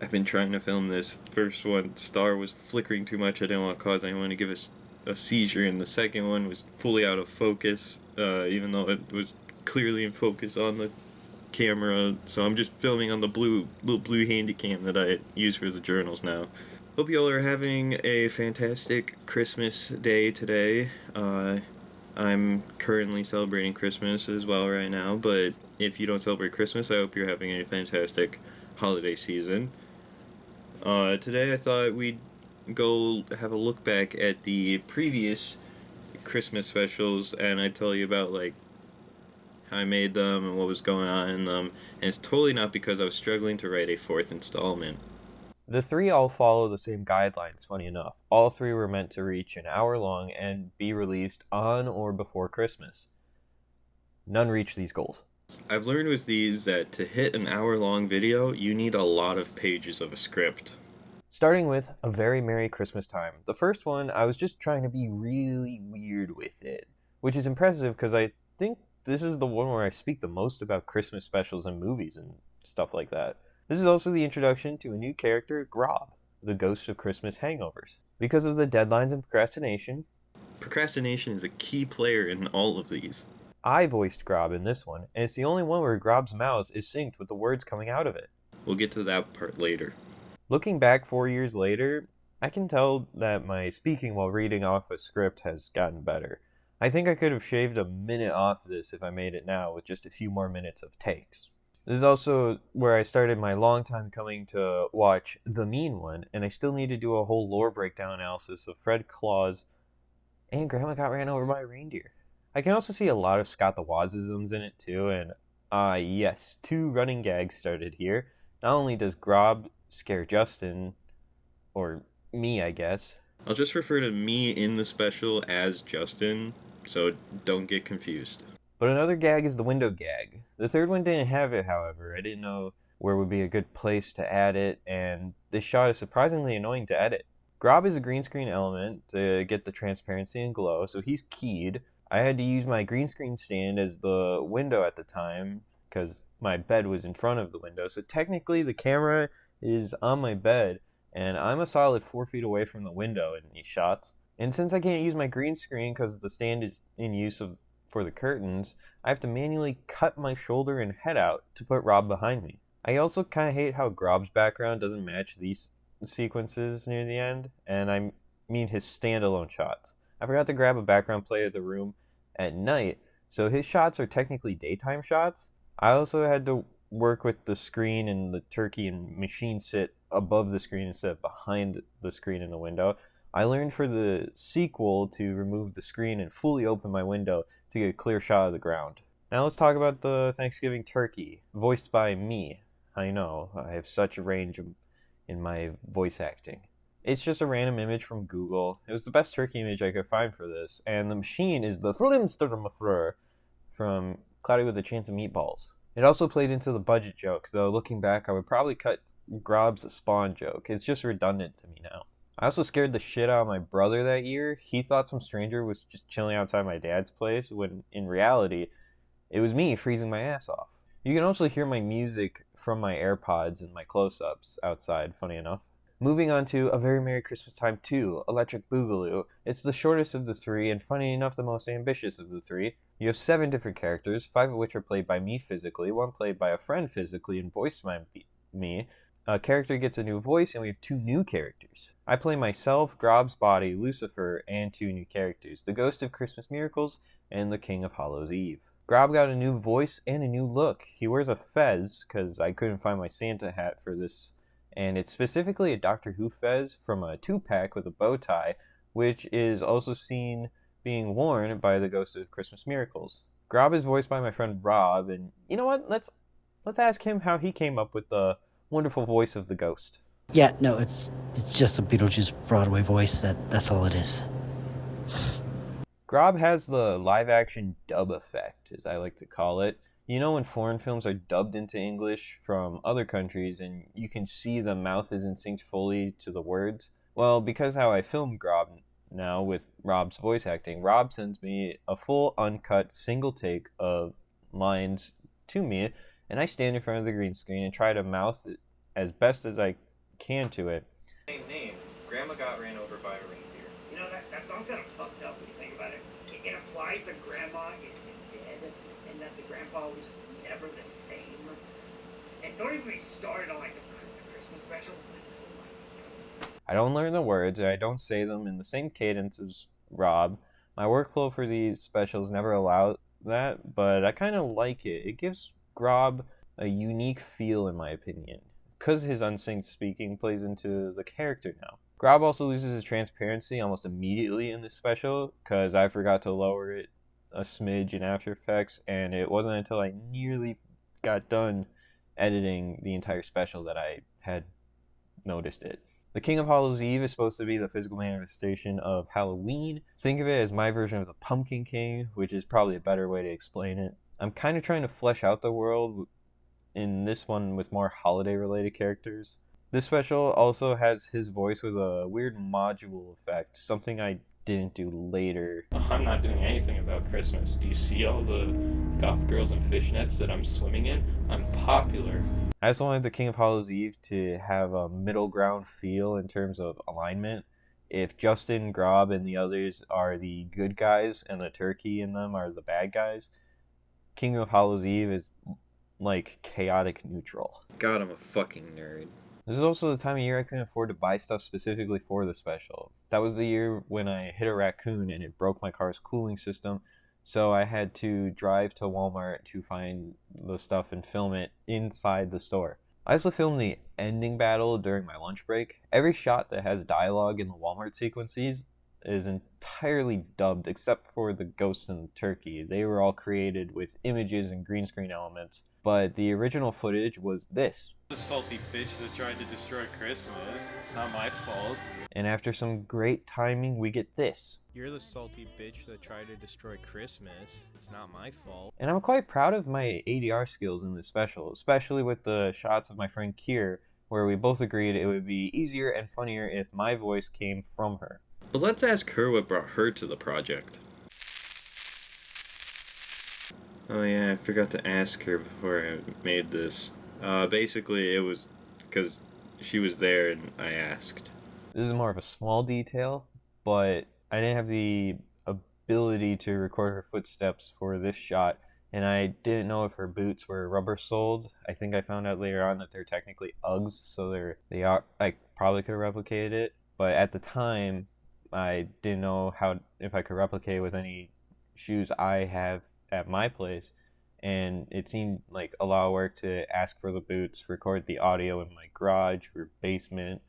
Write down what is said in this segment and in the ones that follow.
I've been trying to film this. First one, star was flickering too much. I didn't want to cause anyone to give a seizure, and the second one was fully out of focus, even though it was clearly in focus on the camera. So I'm just filming on the little blue Handycam that I use for the journals now. Hope y'all are having a fantastic Christmas day today. I'm currently celebrating Christmas as well right now, but if you don't celebrate Christmas, I hope you're having a fantastic holiday season. Today I thought we'd go have a look back at the previous Christmas specials, and I'd tell you about, like, how I made them and what was going on in them, and it's totally not because I was struggling to write a fourth installment. The three all follow the same guidelines, funny enough. All three were meant to reach an hour long and be released on or before Christmas. None reached these goals. I've learned with these that to hit an hour-long video, you need a lot of pages of a script. Starting with A Very Merry Christmas Time. The first one, I was just trying to be really weird with it, which is impressive because I think this is the one where I speak the most about Christmas specials and movies and stuff like that. This is also the introduction to a new character, Grob, the ghost of Christmas hangovers. Because of the deadlines and procrastination, Procrastination is a key player in all of these. I voiced Grob in this one, and it's the only one where Grob's mouth is synced with the words coming out of it. We'll get to that part later. Looking back 4 years later, I can tell that my speaking while reading off a script has gotten better. I think I could have shaved a minute off this if I made it now with just a few more minutes of takes. This is also where I started my long time coming to watch The Mean One, and I still need to do a whole lore breakdown analysis of Fred Claus and Grandma Got Ran Over by a Reindeer. I can also see a lot of Scott the Wozisms in it too, and yes, 2 running gags started here. Not only does Grob scare Justin, or me I guess. I'll just refer to me in the special as Justin, so don't get confused. But another gag is the window gag. The third one didn't have it, however. I didn't know where would be a good place to add it, and this shot is surprisingly annoying to edit. Grob is a green screen element to get the transparency and glow, so he's keyed. I had to use my green screen stand as the window at the time, because my bed was in front of the window, so technically the camera is on my bed, and I'm a solid 4 feet away from the window in these shots. And since I can't use my green screen because the stand is in use for the curtains, I have to manually cut my shoulder and head out to put Rob behind me. I also kind of hate how Grob's background doesn't match these sequences near the end, and I mean his standalone shots. I forgot to grab a background play of the room at night, so his shots are technically daytime shots. I also had to work with the screen and the turkey and machine sit above the screen instead of behind the screen in the window. I learned for the sequel to remove the screen and fully open my window to get a clear shot of the ground. Now let's talk about the Thanksgiving turkey, voiced by me. I know, I have such a range in my voice acting. It's just a random image from Google. It was the best turkey image I could find for this, and the machine is the Flimsturmfrur from Cloudy with a Chance of Meatballs. It also played into the budget joke, though looking back I would probably cut Grob's Spawn joke. It's just redundant to me now. I also scared the shit out of my brother that year. He thought some stranger was just chilling outside my dad's place, when in reality, it was me freezing my ass off. You can also hear my music from my AirPods and my close-ups outside, funny enough. Moving on to A Very Merry Christmas Time 2, Electric Boogaloo. It's the shortest of the 3, and funny enough, the most ambitious of the 3. You have 7 different characters, 5 of which are played by me physically, 1 played by a friend physically and voiced by me. A character gets a new voice, and we have 2 new characters. I play myself, Grob's Body, Lucifer, and 2 new characters, the Ghost of Christmas Miracles and the King of Hallows Eve. Grob got a new voice and a new look. He wears a fez, because I couldn't find my Santa hat for this, and it's specifically a Doctor Who fez from a 2-pack with a bow tie, which is also seen being worn by the Ghost of Christmas Miracles. Grob is voiced by my friend Rob, and you know what? Let's ask him how he came up with the wonderful voice of the ghost. Yeah, no, it's just a Beetlejuice Broadway voice. That's all it is. Grob has the live-action dub effect, as I like to call it. You know when foreign films are dubbed into English from other countries and you can see the mouth isn't synced fully to the words? Well, because how I film Grob now with Rob's voice acting, Rob sends me a full uncut single take of lines to me, and I stand in front of the green screen and try to mouth it as best as I can to it. Same name. Grandma got ran over by a reindeer. You know, that sounds kind of fucked up when you think about it. It implies the grandma is dead, and that the grandpa was never the same. And don't even get me started on, like, the Christmas special. I don't learn the words, and I don't say them in the same cadence as Rob. My workflow for these specials never allow that, but I kind of like it. It gives Grob a unique feel, in my opinion, because his unsynced speaking plays into the character now. Grob also loses his transparency almost immediately in this special, because I forgot to lower it a smidge in After Effects, and it wasn't until I nearly got done editing the entire special that I had noticed it. The King of Hallows Eve is supposed to be the physical manifestation of Halloween. Think of it as my version of the Pumpkin King, which is probably a better way to explain it. I'm kind of trying to flesh out the world in this one with more holiday-related characters. This special also has his voice with a weird module effect, something I didn't do later. I'm not doing anything about Christmas. Do you see all the goth girls in fishnets that I'm swimming in? I'm popular. I also wanted the King of Hallows Eve to have a middle ground feel in terms of alignment. If Justin, Grob, and the others are the good guys and the turkey in them are the bad guys, King of Hallows Eve is like chaotic neutral. God, I'm a fucking nerd. This is also the time of year I couldn't afford to buy stuff specifically for the special. That was the year when I hit a raccoon and it broke my car's cooling system, so I had to drive to Walmart to find the stuff and film it inside the store. I also filmed the ending battle during my lunch break. Every shot that has dialogue in the Walmart sequences is entirely dubbed except for the ghosts and the turkey. They were all created with images and green screen elements, but the original footage was this. The salty bitch that tried to destroy Christmas. It's not my fault. And after some great timing, we get this. You're the salty bitch that tried to destroy Christmas. It's not my fault. And I'm quite proud of my ADR skills in this special, especially with the shots of my friend Kier, where we both agreed it would be easier and funnier if my voice came from her. But let's ask her what brought her to the project. Oh yeah, I forgot to ask her before I made this. Basically, it was because she was there and I asked. This is more of a small detail, but I didn't have the ability to record her footsteps for this shot, and I didn't know if her boots were rubber soled. I think I found out later on that they're technically Uggs, so they are. I probably could have replicated it, but at the time, I didn't know if I could replicate with any shoes I have at my place, and it seemed like a lot of work to ask for the boots, record the audio in my garage or basement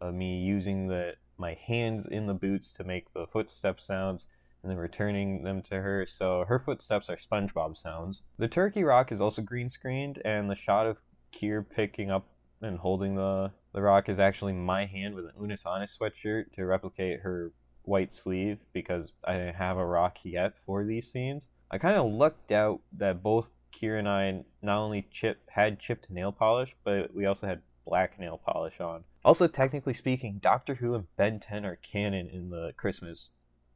of me using my hands in the boots to make the footstep sounds and then returning them to her, so her footsteps are SpongeBob sounds. The turkey rock is also green screened, and the shot of Kier picking up and holding the rock is actually my hand with an Unis Honest sweatshirt to replicate her white sleeve because I didn't have a rock yet for these scenes. I kind of lucked out that both Kier and I not only had chipped nail polish, but we also had black nail polish on. Also, technically speaking, Doctor Who and Ben 10 are canon in the Christmas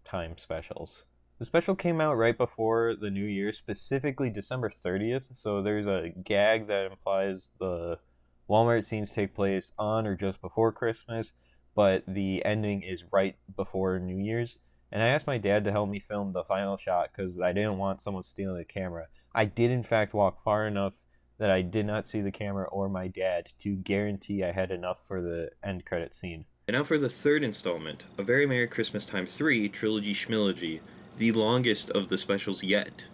time specials. The special came out right before the New Year, specifically December 30th, so there's a gag that implies the Walmart scenes take place on or just before Christmas, but the ending is right before New Year's. And I asked my dad to help me film the final shot because I didn't want someone stealing the camera. I did in fact walk far enough that I did not see the camera or my dad to guarantee I had enough for the end credit scene. And now for the third installment, A Very Merry Christmas Time 3, Trilogy Schmilogy, the longest of the specials yet.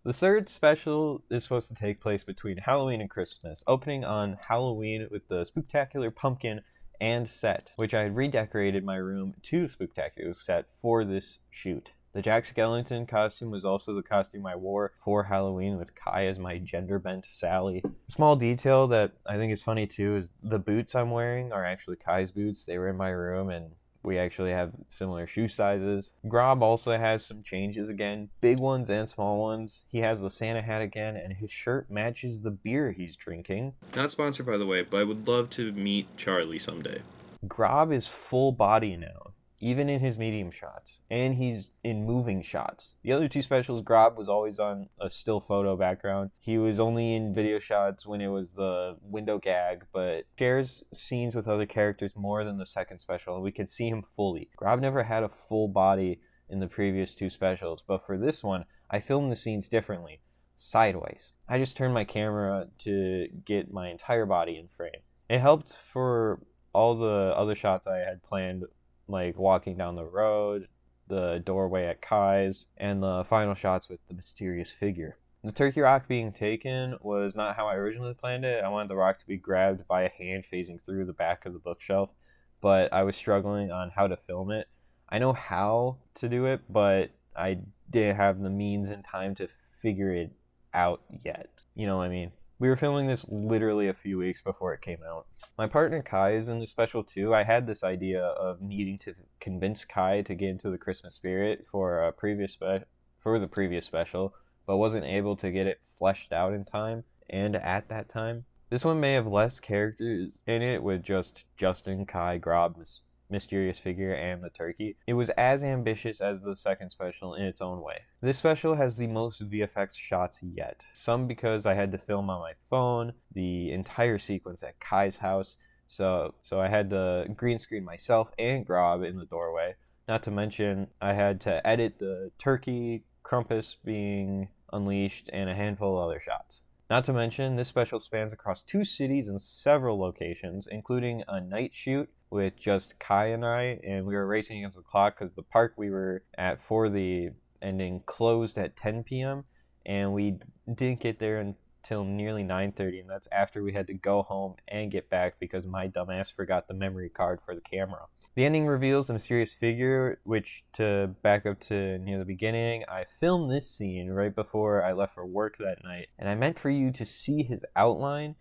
The third special is supposed to take place between Halloween and Christmas, opening on Halloween with the Spooktacular Pumpkin and set, which I had redecorated my room to the Spooktacular set for this shoot. The Jack Skellington costume was also the costume I wore for Halloween with Kai as my gender-bent Sally. A small detail that I think is funny too is the boots I'm wearing are actually Kai's boots. They were in my room and we actually have similar shoe sizes. Grob also has some changes again, big ones and small ones. He has the Santa hat again, and his shirt matches the beer he's drinking. Not sponsored, by the way, but I would love to meet Charlie someday. Grob is full body now. even in his medium shots, and he's in moving shots. The other two specials, Grob was always on a still photo background. He was only in video shots when it was the window gag, but shares scenes with other characters more than the second special, and we could see him fully. Grob never had a full body in the previous two specials, but for this one, I filmed the scenes differently, sideways. I just turned my camera to get my entire body in frame. It helped for all the other shots I had planned, like walking down the road, the doorway at Kai's, and the final shots with the mysterious figure. The turkey rock being taken was not how I originally planned it. I wanted the rock to be grabbed by a hand phasing through the back of the bookshelf, but I was struggling on how to film it. I know how to do it, but I didn't have the means and time to figure it out yet. You know what I mean? We were filming this literally a few weeks before it came out. My partner Kai is in the special too. I had this idea of needing to convince Kai to get into the Christmas spirit for the previous special, but wasn't able to get it fleshed out in time and at that time. This one may have less characters in it with just Justin, Kai, Grob, mysterious figure, and the turkey. It was as ambitious as the second special in its own way. This special has the most VFX shots yet. Some because I had to film on my phone, the entire sequence at Kai's house, so I had to green screen myself and Grob in the doorway. Not to mention, I had to edit the turkey, Krampus being unleashed, and a handful of other shots. Not to mention, this special spans across 2 cities and several locations, including a night shoot with just Kai and I, and we were racing against the clock because the park we were at for the ending closed at 10 p.m. and we didn't get there until nearly 9:30, and that's after we had to go home and get back because my dumbass forgot the memory card for the camera. The ending reveals the mysterious figure, which, to back up to near the beginning, I filmed this scene right before I left for work that night, and I meant for you to see his outline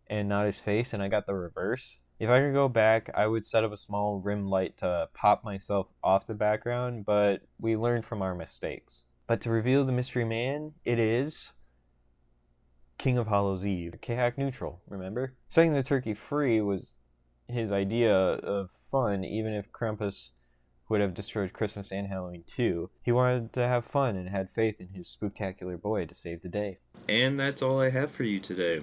and not his face, and I got the reverse. If I could go back, I would set up a small rim light to pop myself off the background, but we learned from our mistakes. But to reveal the mystery man, it is King of Hallows Eve, K-Hack neutral, remember? Setting the turkey free was his idea of fun, even if Krampus would have destroyed Christmas and Halloween too. He wanted to have fun and had faith in his spooktacular boy to save the day. And that's all I have for you today.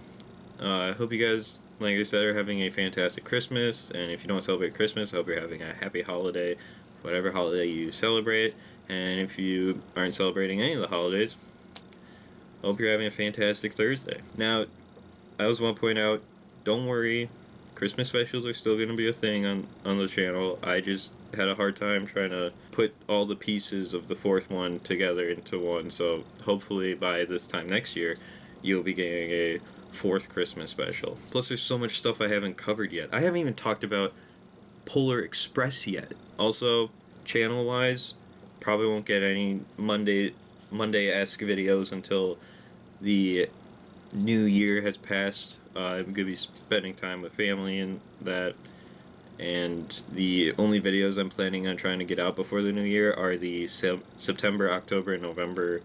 I hope you guys, like I said, are having a fantastic Christmas, and if you don't celebrate Christmas, I hope you're having a happy holiday, whatever holiday you celebrate, and if you aren't celebrating any of the holidays, I hope you're having a fantastic Thursday. Now, I also want to point out, don't worry, Christmas specials are still going to be a thing on the channel. I just had a hard time trying to put all the pieces of the fourth one together into one, so hopefully by this time next year, you'll be getting a fourth Christmas special. Plus, there's so much stuff I haven't covered yet. I haven't even talked about Polar Express yet. Also, channel-wise, probably won't get any Monday-esque videos until the new year has passed. I'm going to be spending time with family and that. And the only videos I'm planning on trying to get out before the new year are the September, October, and November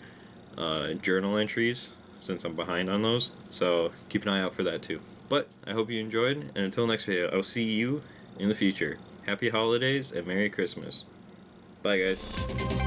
journal entries, since I'm behind on those. So keep an eye out for that too. But I hope you enjoyed, and until next video, I'll see you in the future. Happy holidays and Merry Christmas. Bye guys.